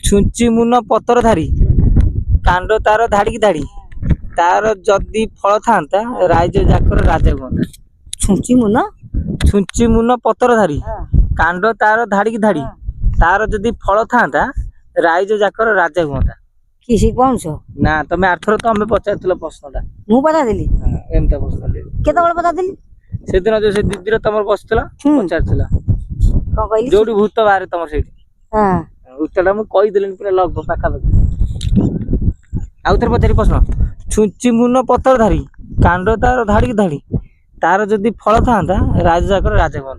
छुंची मुन पतर धारी कांड तार धाड़ी धाड़ी तार जदि फल था राइज जाकर राजा हुआ। छुंची मुन पतर धारी कांड तार धाड़ी धाड़ी तार जदि फल था राइज जाकर राजा हुआ। किसी पहुंच ना तुम आरथर तुम पचार प्रश्नटा मु पता दिली एमता प्रश्न केतबेले पता दिली से दिन जो से दीदी तुम बसला पचार कौन कहली जो भूत बाहर तुम से हां उत्तर मुझे कहीदेली पूरा लगभग पाखापाखि आउ थे पचारि प्रश्न छुंची मुन पतर धारी कांड तार धाड़ी धाड़ी तार जदि फल था राजा जाकर राजा हुआ।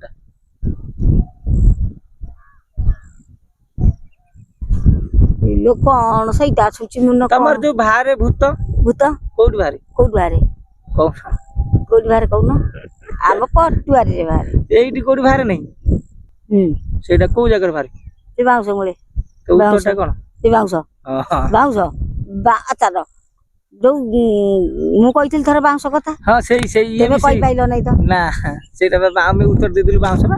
लोक कौन सहीटा छुंची मुन तमर जो बाहर भूत भूत कोड बाहर कोड बाहर कौन कोड बाहर कौन आम पटुआरी रे बाहर एइटी कोड बाहर नहीं सेटा को जगह बाहर से बाउंस मुळे तो उत्तरटा कोन से बाउंस बाउंस बा अच्छा जो मु कहिथिल थरे बाउंस कथा हां सेई तेमे कहि पाइलो नै त ना सेटा आमे उत्तर दे दिलु बाउंस ना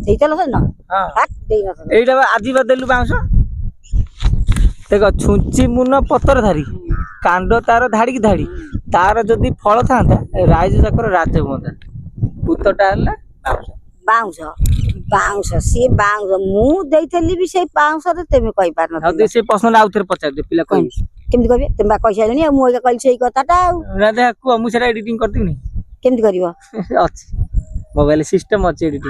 सेई चलो न हां हाथ देई न एइटा आजि बा देलु बाउंस देखो छुंची मुन पतर धारी कांड तार धाड़ी धाड़ी तार जदि फल था राइज जाकर राजा हुआ। उत्तरटा हला बाउंस बाउंस सी बाउंस मु देइथली भी से बाउंस रे तेमे कहि पार न अब से प्रश्न आउ थे पचार दे पिला कहि केमति कहबे तेमे कहि साइलनी मु एका कहली सेई कथाटा ना देख को मु सेटा एडिटिंग करती नहीं केमति करिवो अच्छी मोबाइल सिस्टम अच्छी एडिटिंग